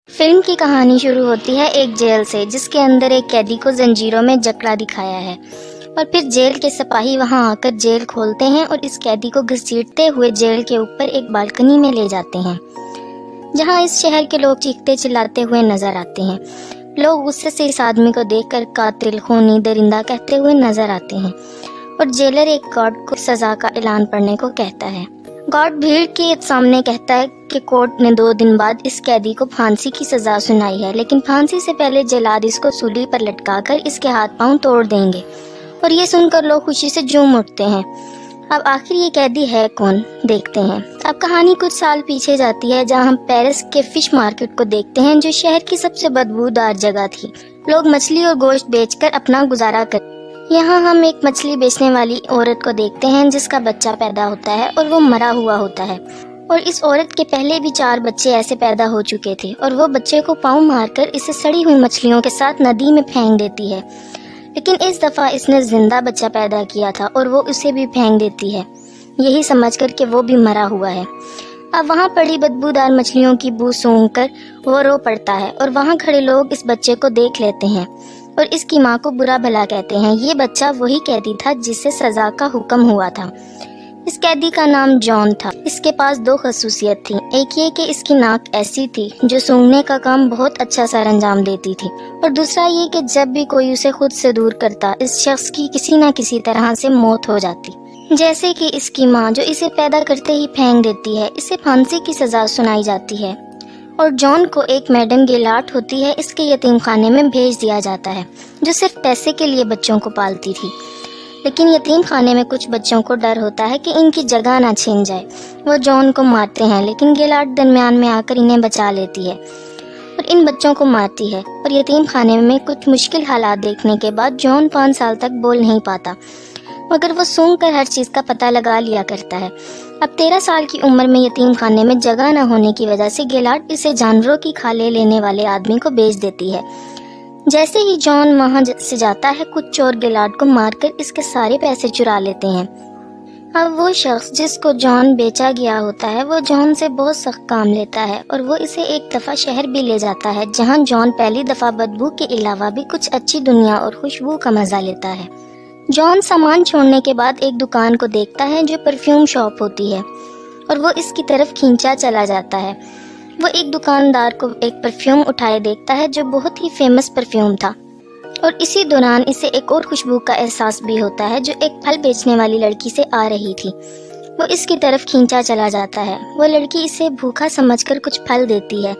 Film کی کہانی شروع ہوتی ہے ایک جیل سے، جس کے اندر ایک قیدی کو زنجیروں میں جکڑا دکھایا ہے، اور پھر جیل کے سپاہی وہاں آ کر جیل کھولتے ہیں اور اس قیدی کو گھسیٹتے ہوئے جیل کے اوپر ایک بالکنی میں لے جاتے ہیں، جہاں اس شہر کے لوگ چیختے چلاتے ہوئے نظر آتے ہیں۔ لوگ غصے سے اس آدمی کو دیکھ کر قاتل، خونی، درندہ کہتے ہوئے نظر آتے ہیں، اور جیلر ایک گارڈ کو سزا کا اعلان پڑھنے کو کہتا ہے۔ گارڈ بھیڑ کے سامنے کہتا ہے کہ کورٹ نے 2 دن بعد اس قیدی کو پھانسی کی سزا سنائی ہے، لیکن پھانسی سے پہلے جلاد اس کو سولی پر لٹکا کر اس کے ہاتھ پاؤں توڑ دیں گے، اور یہ سن کر لوگ خوشی سے جھوم اٹھتے ہیں۔ اب آخر یہ قیدی ہے کون، دیکھتے ہیں۔ اب کہانی کچھ سال پیچھے جاتی ہے، جہاں ہم پیرس کے فش مارکیٹ کو دیکھتے ہیں، جو شہر کی سب سے بدبودار جگہ تھی۔ لوگ مچھلی اور گوشت بیچ کر اپنا گزارا کرتے۔ یہاں ہم ایک مچھلی بیچنے والی عورت کو دیکھتے ہیں جس کا بچہ پیدا ہوتا ہے اور وہ مرا ہوا ہوتا ہے، اور اس عورت کے پہلے بھی 4 بچے ایسے پیدا ہو چکے تھے، اور وہ بچے کو پاؤں مار کر اسے سڑی ہوئی مچھلیوں کے ساتھ ندی میں پھینک دیتی ہے، لیکن اس دفعہ اس نے زندہ بچہ پیدا کیا تھا اور وہ اسے بھی پھینک دیتی ہے، یہی سمجھ کر کہ وہ بھی مرا ہوا ہے۔ اب وہاں پڑی بدبودار مچھلیوں کی بو سونگھ کر وہ رو پڑتا ہے، اور وہاں کھڑے لوگ اس بچے کو دیکھ لیتے ہیں اور اس کی ماں کو برا بھلا کہتے ہیں۔ یہ بچہ وہی قیدی تھا جس سے سزا کا حکم ہوا تھا۔ اس قیدی کا نام جان تھا۔ اس کے پاس 2 خصوصیت تھیں، ایک یہ کہ اس کی ناک ایسی تھی جو سونگھنے کا کام بہت اچھا سر انجام دیتی تھی، اور دوسرا یہ کہ جب بھی کوئی اسے خود سے دور کرتا، اس شخص کی کسی نہ کسی طرح سے موت ہو جاتی، جیسے کہ اس کی ماں جو اسے پیدا کرتے ہی پھینک دیتی ہے۔ اسے پھانسی کی سزا سنائی جاتی ہے، اور جان کو ایک میڈم گیلاٹ ہوتی ہے، اس کے یتیم خانے میں بھیج دیا جاتا ہے، جو صرف پیسے کے لیے بچوں کو پالتی تھی۔ لیکن یتیم خانے میں کچھ بچوں کو ڈر ہوتا ہے کہ ان کی جگہ نہ چھن جائے۔ وہ جان کو مارتے ہیں، لیکن گیلاٹ درمیان میں آ کر انہیں بچا لیتی ہے اور ان بچوں کو مارتی ہے، اور یتیم خانے میں کچھ مشکل حالات دیکھنے کے بعد جان 5 سال تک بول نہیں پاتا، مگر وہ سونگ کر ہر چیز کا پتہ لگا لیا کرتا ہے۔ اب 13 سال کی عمر میں یتیم خانے میں جگہ نہ ہونے کی وجہ سے گیلاٹ اسے جانوروں کی کھالیں لینے والے آدمی کو بیچ دیتی ہے۔ جیسے ہی جان وہاں سے جاتا ہے، کچھ چور گیلاٹ کو مار کر اس کے سارے پیسے چرا لیتے ہیں۔ اب وہ شخص جس کو جان بیچا گیا ہوتا ہے، وہ جان سے بہت سخت کام لیتا ہے، اور وہ اسے ایک دفعہ شہر بھی لے جاتا ہے، جہاں جان پہلی دفعہ بدبو کے علاوہ بھی کچھ اچھی دنیا اور خوشبو کا مزہ لیتا ہے۔ جان سامان چھوڑنے کے بعد ایک دکان کو دیکھتا ہے جو پرفیوم شاپ ہوتی ہے، اور وہ اس کی طرف کھینچا چلا جاتا ہے۔ وہ ایک دکاندار کو ایک پرفیوم اٹھائے دیکھتا ہے جو بہت ہی فیمس پرفیوم تھا، اور اسی دوران اسے ایک اور خوشبو کا احساس بھی ہوتا ہے جو ایک پھل بیچنے والی لڑکی سے آ رہی تھی۔ وہ اس کی طرف کھینچا چلا جاتا ہے۔ وہ لڑکی اسے بھوکا سمجھ کر کچھ پھل دیتی ہے،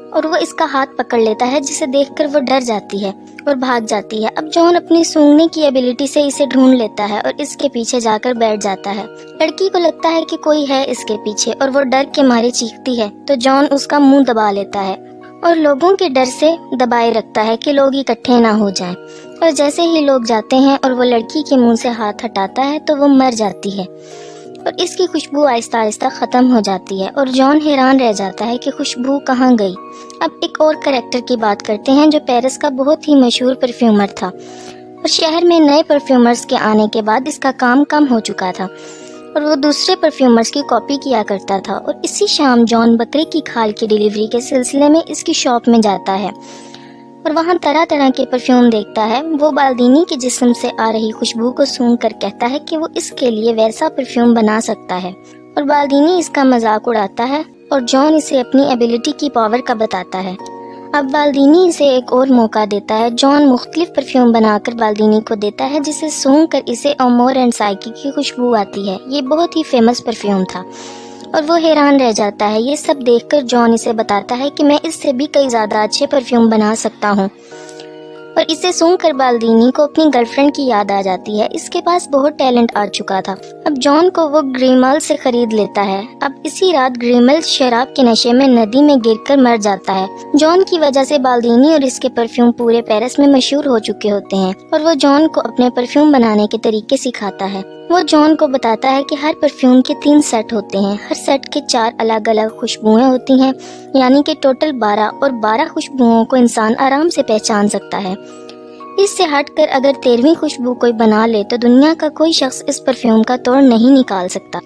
اور وہ اس کا ہاتھ پکڑ لیتا ہے، جسے دیکھ کر وہ ڈر جاتی ہے اور بھاگ جاتی ہے۔ اب جان اپنی سونگنے کی ایبیلٹی سے اسے ڈھونڈ لیتا ہے اور اس کے پیچھے جا کر بیٹھ جاتا ہے۔ لڑکی کو لگتا ہے کہ کوئی ہے اس کے پیچھے، اور وہ ڈر کے مارے چیختی ہے، تو جان اس کا منہ دبا لیتا ہے اور لوگوں کے ڈر سے دبائے رکھتا ہے کہ لوگ اکٹھے نہ ہو جائیں، اور جیسے ہی لوگ جاتے ہیں اور وہ لڑکی کے منہ سے ہاتھ ہٹاتا ہے تو وہ مر جاتی ہے، اور اس کی خوشبو آہستہ آہستہ ختم ہو جاتی ہے، اور جان حیران رہ جاتا ہے کہ خوشبو کہاں گئی۔ اب ایک اور کریکٹر کی بات کرتے ہیں جو پیرس کا بہت ہی مشہور پرفیومر تھا، اور شہر میں نئے پرفیومرز کے آنے کے بعد اس کا کام کم ہو چکا تھا، اور وہ دوسرے پرفیومرز کی کاپی کیا کرتا تھا۔ اور اسی شام جان بکرے کی کھال کی ڈیلیوری کے سلسلے میں اس کی شاپ میں جاتا ہے، اور وہاں طرح طرح کے پرفیوم دیکھتا ہے۔ وہ بالدینی کے جسم سے آ رہی خوشبو کو سونگھ کر کہتا ہے کہ وہ اس کے لیے ویسا پرفیوم بنا سکتا ہے، اور بالدینی اس کا مذاق اڑاتا ہے، اور جان اسے اپنی ایبیلٹی کی پاور کا بتاتا ہے۔ اب بالدینی اسے ایک اور موقع دیتا ہے۔ جان مختلف پرفیوم بنا کر بالدینی کو دیتا ہے، جسے سونگھ کر اسے امور اینڈ سائکی کی خوشبو آتی ہے۔ یہ بہت ہی فیمس پرفیوم تھا، اور وہ حیران رہ جاتا ہے۔ یہ سب دیکھ کر جان اسے بتاتا ہے کہ میں اس سے بھی کئی زیادہ اچھے پرفیوم بنا سکتا ہوں، اور اسے سونگھ کر بالدینی کو اپنی گرل فرینڈ کی یاد آ جاتی ہے۔ اس کے پاس بہت ٹیلنٹ آ چکا تھا۔ اب جان کو وہ گریمل سے خرید لیتا ہے۔ اب اسی رات گریمل شراب کے نشے میں ندی میں گر کر مر جاتا ہے۔ جان کی وجہ سے بالدینی اور اس کے پرفیوم پورے پیرس میں مشہور ہو چکے ہوتے ہیں، اور وہ جان کو اپنے پرفیوم بنانے کے طریقے سکھاتا ہے۔ وہ جان کو بتاتا ہے کہ ہر پرفیوم کے 3 سیٹ ہوتے ہیں، ہر سیٹ کے 4 الگ الگ خوشبوئیں ہوتی ہیں، یعنی کہ ٹوٹل 12، اور 12 خوشبوؤں کو انسان آرام سے پہچان سکتا ہے۔ اس سے ہٹ کر اگر 13ویں خوشبو کوئی بنا لے تو دنیا کا کوئی شخص اس پرفیوم کا توڑ نہیں نکال سکتا۔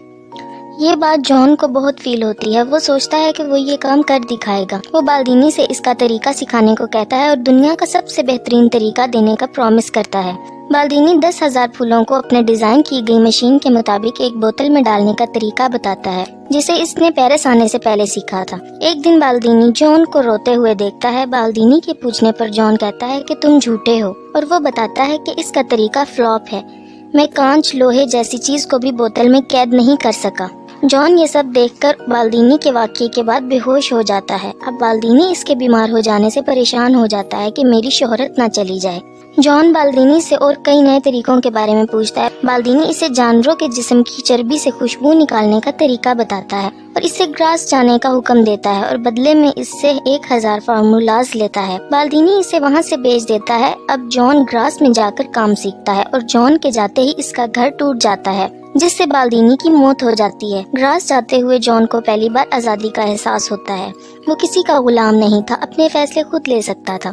یہ بات جان کو بہت فیل ہوتی ہے۔ وہ سوچتا ہے کہ وہ یہ کام کر دکھائے گا۔ وہ بالدینی سے اس کا طریقہ سکھانے کو کہتا ہے اور دنیا کا سب سے بہترین طریقہ دینے کا پرومس کرتا ہے۔ بالدینی 10,000 پھولوں کو اپنے ڈیزائن کی گئی مشین کے مطابق ایک بوتل میں ڈالنے کا طریقہ بتاتا ہے، جسے اس نے پیرس آنے سے پہلے سیکھا تھا۔ ایک دن بالدینی جان کو روتے ہوئے دیکھتا ہے۔ بالدینی کے پوچھنے پر جان کہتا ہے کہ تم جھوٹے ہو، اور وہ بتاتا ہے کہ اس کا طریقہ فلاپ ہے۔ میں کانچ، لوہے جیسی چیز کو بھی بوتل میں قید نہیں کر سکا۔ جان یہ سب دیکھ کر بالدینی کے واقعے کے بعد بے ہوش ہو جاتا ہے۔ اب بالدینی اس کے بیمار ہو جانے سے پریشان ہو جاتا ہے کہ میری شہرت نہ چلی جائے۔ جان بالدینی سے اور کئی نئے طریقوں کے بارے میں پوچھتا ہے۔ بالدینی اسے جانوروں کے جسم کی چربی سے خوشبو نکالنے کا طریقہ بتاتا ہے اور اسے گراس جانے کا حکم دیتا ہے، اور بدلے میں اس سے 1000 فارمولاز لیتا ہے۔ بالدینی اسے وہاں سے بھیج دیتا ہے۔ اب جان گراس میں جا کر کام سیکھتا ہے، اور جان کے جاتے ہی اس کا گھر ٹوٹ جاتا ہے، جس سے بالدینی کی موت ہو جاتی ہے۔ گراس جاتے ہوئے جان کو پہلی بار آزادی کا احساس ہوتا ہے۔ وہ کسی کا غلام نہیں تھا، اپنے فیصلے خود لے سکتا تھا۔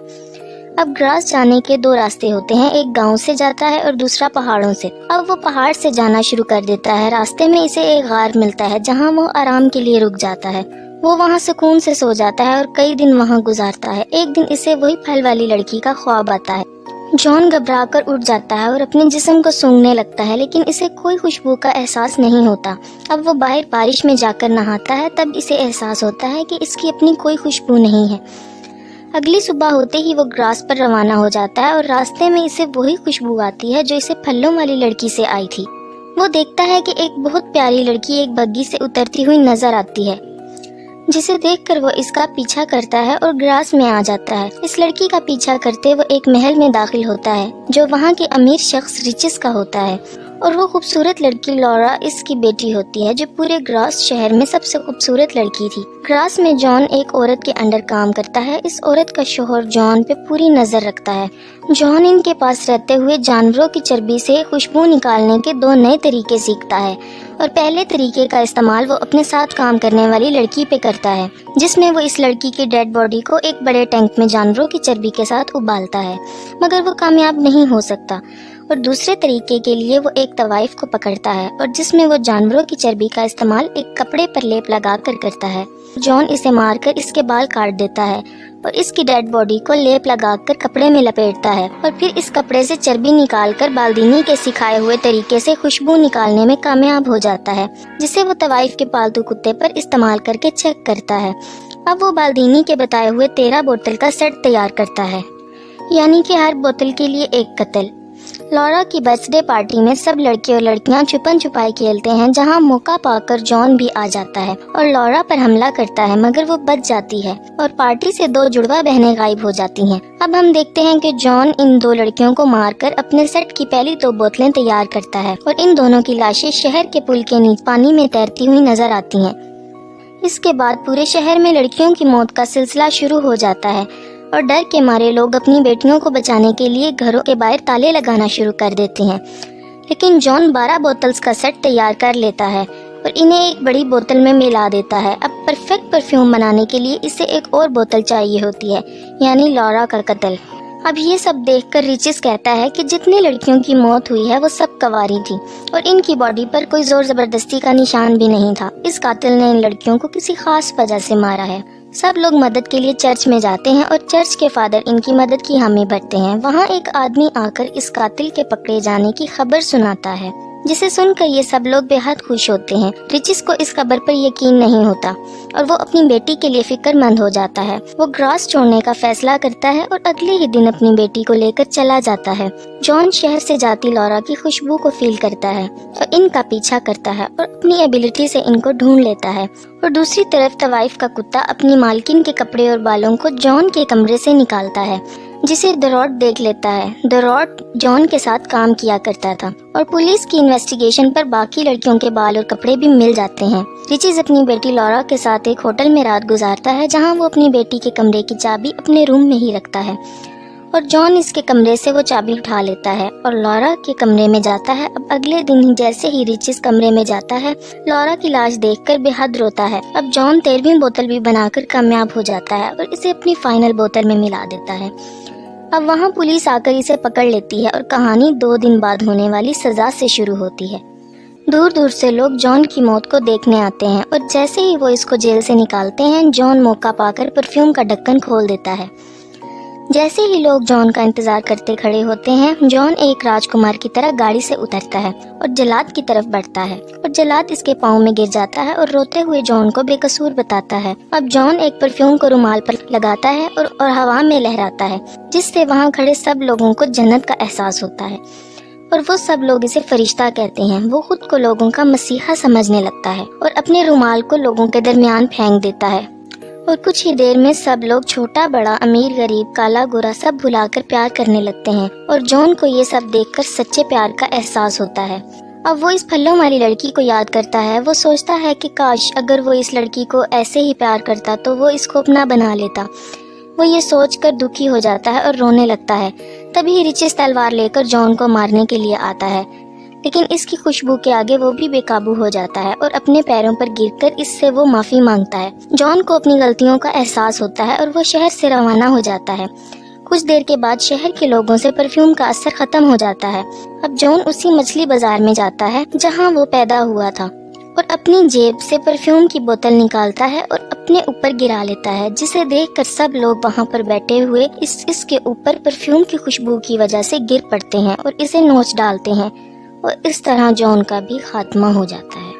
اب گراس جانے کے 2 راستے ہوتے ہیں، ایک گاؤں سے جاتا ہے اور دوسرا پہاڑوں سے۔ اب وہ پہاڑ سے جانا شروع کر دیتا ہے۔ راستے میں اسے ایک غار ملتا ہے جہاں وہ آرام کے لیے رک جاتا ہے۔ وہ وہاں سکون سے سو جاتا ہے اور کئی دن وہاں گزارتا ہے۔ ایک دن اسے وہی پھل والی لڑکی کا خواب آتا ہے۔ جان گھبرا کر اٹھ جاتا ہے اور اپنے جسم کو سونگھنے لگتا ہے، لیکن اسے کوئی خوشبو کا احساس نہیں ہوتا۔ اب وہ باہر بارش میں جا کر نہاتا ہے، تب اسے احساس ہوتا ہے کہ اس کی اپنی کوئی خوشبو نہیں ہے۔ اگلی صبح ہوتے ہی وہ گراس پر روانہ ہو جاتا ہے اور راستے میں اسے وہی خوشبو آتی ہے جو اسے پھلوں والی لڑکی سے آئی تھی۔ وہ دیکھتا ہے کہ ایک بہت پیاری لڑکی ایک بگی سے اترتی ہوئی نظر آتی ہے، جسے دیکھ کر وہ اس کا پیچھا کرتا ہے اور گراس میں آ جاتا ہے۔ اس لڑکی کا پیچھا کرتے وہ ایک محل میں داخل ہوتا ہے جو وہاں کے امیر شخص ریچس کا ہوتا ہے، اور وہ خوبصورت لڑکی لورا اس کی بیٹی ہوتی ہے، جو پورے گراس شہر میں سب سے خوبصورت لڑکی تھی۔ گراس میں جان ایک عورت کے انڈر کام کرتا ہے۔ اس عورت کا شوہر جان پہ پوری نظر رکھتا ہے۔ جان ان کے پاس رہتے ہوئے جانوروں کی چربی سے خوشبو نکالنے کے 2 نئے طریقے سیکھتا ہے، اور پہلے طریقے کا استعمال وہ اپنے ساتھ کام کرنے والی لڑکی پہ کرتا ہے، جس میں وہ اس لڑکی کی ڈیڈ باڈی کو ایک بڑے ٹینک میں جانوروں کی چربی کے ساتھ ابالتا ہے، مگر وہ کامیاب نہیں ہو سکتا۔ اور دوسرے طریقے کے لیے وہ ایک طوائف کو پکڑتا ہے، اور جس میں وہ جانوروں کی چربی کا استعمال ایک کپڑے پر لیپ لگا کر کرتا ہے۔ جان اسے مار کر اس کے بال کاٹ دیتا ہے اور اس کی ڈیڈ باڈی کو لیپ لگا کر کپڑے میں لپیٹتا ہے، اور پھر اس کپڑے سے چربی نکال کر بالدینی کے سکھائے ہوئے طریقے سے خوشبو نکالنے میں کامیاب ہو جاتا ہے، جسے وہ طوائف کے پالتو کتے پر استعمال کر کے چیک کرتا ہے۔ اب وہ بالدینی کے بتائے ہوئے 13 بوتل کا سیٹ تیار کرتا ہے، یعنی کہ ہر بوتل کے لیے ایک قتل۔ لورا کی برتھ ڈے پارٹی میں سب لڑکے اور لڑکیاں چھپن چھپائی کھیلتے ہیں، جہاں موقع پا کر جان بھی آ جاتا ہے اور لورا پر حملہ کرتا ہے، مگر وہ بچ جاتی ہے اور پارٹی سے 2 جڑواں بہنیں غائب ہو جاتی ہیں۔ اب ہم دیکھتے ہیں کہ جان ان 2 لڑکیوں کو مار کر اپنے سیٹ کی پہلی 2 بوتلیں تیار کرتا ہے، اور ان دونوں کی لاشیں شہر کے پل کے نیچے پانی میں تیرتی ہوئی نظر آتی ہیں۔ اس کے بعد پورے شہر میں لڑکیوں کی موت کا سلسلہ شروع ہو جاتا ہے، اور ڈر کے مارے لوگ اپنی بیٹیوں کو بچانے کے لیے گھروں کے باہر تالے لگانا شروع کر دیتے ہیں۔ لیکن جان 12 بوتلز کا سیٹ تیار کر لیتا ہے اور انہیں ایک بڑی بوتل میں ملا دیتا ہے۔ اب پرفیکٹ پرفیوم بنانے کے لیے اسے ایک اور بوتل چاہیے ہوتی ہے، یعنی لورا کا قتل۔ اب یہ سب دیکھ کر ریچس کہتا ہے کہ جتنی لڑکیوں کی موت ہوئی ہے وہ سب کنواری تھی، اور ان کی باڈی پر کوئی زور زبردستی کا نشان بھی نہیں تھا۔ اس قاتل نے ان لڑکیوں کو کسی خاص وجہ سے مارا ہے۔ سب لوگ مدد کے لیے چرچ میں جاتے ہیں، اور چرچ کے فادر ان کی مدد کی حامی بھرتے ہیں۔ وہاں ایک آدمی آ کر اس قاتل کے پکڑے جانے کی خبر سناتا ہے، جسے سن کر یہ سب لوگ بے حد خوش ہوتے ہیں۔ ریچس کو اس خبر پر یقین نہیں ہوتا اور وہ اپنی بیٹی کے لیے فکر مند ہو جاتا ہے۔ وہ گراس چھوڑنے کا فیصلہ کرتا ہے اور اگلے ہی دن اپنی بیٹی کو لے کر چلا جاتا ہے۔ جان شہر سے جاتی لورا کی خوشبو کو فیل کرتا ہے اور ان کا پیچھا کرتا ہے اور اپنی ایبلٹی سے ان کو ڈھونڈ لیتا ہے، اور دوسری طرف طوائف کا کتا اپنی مالکن کے کپڑے اور بالوں کو جان کے کمرے سے نکالتا ہے، جسے دروٹ دیکھ لیتا ہے۔ دروٹ جان کے ساتھ کام کیا کرتا تھا، اور پولیس کی انویسٹیگیشن پر باقی لڑکیوں کے بال اور کپڑے بھی مل جاتے ہیں۔ ریچز اپنی بیٹی لورا کے ساتھ ایک ہوٹل میں رات گزارتا ہے، جہاں وہ اپنی بیٹی کے کمرے کی چابی اپنے روم میں ہی رکھتا ہے، اور جان اس کے کمرے سے وہ چابی اٹھا لیتا ہے اور لورا کے کمرے میں جاتا ہے۔ اب اگلے دن جیسے ہی ریچز کمرے میں جاتا ہے، لورا کی لاش دیکھ کر بے حد روتا ہے۔ اب جان 13ویں بوتل بھی بنا کر کامیاب ہو جاتا ہے اور اسے اپنی فائنل بوتل میں ملا دیتا ہے۔ اب وہاں پولیس آ کر اسے پکڑ لیتی ہے اور کہانی 2 دن بعد ہونے والی سزا سے شروع ہوتی ہے۔ دور دور سے لوگ جان کی موت کو دیکھنے آتے ہیں اور جیسے ہی وہ اس کو جیل سے نکالتے ہیں جان موقع پا کر پرفیوم کا ڈھکن کھول دیتا ہے۔ جیسے ہی لوگ جان کا انتظار کرتے کھڑے ہوتے ہیں جان ایک راجکمار کی طرح گاڑی سے اترتا ہے اور جلاد کی طرف بڑھتا ہے اور جلاد اس کے پاؤں میں گر جاتا ہے اور روتے ہوئے جان کو بے قصور بتاتا ہے۔ اب جان ایک پرفیوم کو رومال پر لگاتا ہے اور ہوا میں لہراتا ہے جس سے وہاں کھڑے سب لوگوں کو جنت کا احساس ہوتا ہے اور وہ سب لوگ اسے فرشتہ کہتے ہیں۔ وہ خود کو لوگوں کا مسیحا سمجھنے لگتا ہے اور اپنے رومال کو لوگوں کے درمیان پھینک دیتا ہے اور کچھ ہی دیر میں سب لوگ چھوٹا بڑا امیر غریب کالا گورا سب بھلا کر پیار کرنے لگتے ہیں اور جان کو یہ سب دیکھ کر سچے پیار کا احساس ہوتا ہے۔ اب وہ اس پھلوں والی لڑکی کو یاد کرتا ہے۔ وہ سوچتا ہے کہ کاش اگر وہ اس لڑکی کو ایسے ہی پیار کرتا تو وہ اس کو اپنا بنا لیتا۔ وہ یہ سوچ کر دکھی ہو جاتا ہے اور رونے لگتا ہے۔ تبھی رچس تلوار لے کر جان کو مارنے کے لیے آتا ہے لیکن اس کی خوشبو کے آگے وہ بھی بے قابو ہو جاتا ہے اور اپنے پیروں پر گر کر اس سے وہ معافی مانگتا ہے۔ جان کو اپنی غلطیوں کا احساس ہوتا ہے اور وہ شہر سے روانہ ہو جاتا ہے۔ کچھ دیر کے بعد شہر کے لوگوں سے پرفیوم کا اثر ختم ہو جاتا ہے۔ اب جان اسی مچھلی بازار میں جاتا ہے جہاں وہ پیدا ہوا تھا اور اپنی جیب سے پرفیوم کی بوتل نکالتا ہے اور اپنے اوپر گرا لیتا ہے جسے دیکھ کر سب لوگ وہاں پر بیٹھے ہوئے اس کے اوپر پرفیوم کی خوشبو کی وجہ سے گر پڑتے ہیں اور اسے نوچ ڈالتے ہیں اور اس طرح جان کا بھی خاتمہ ہو جاتا ہے۔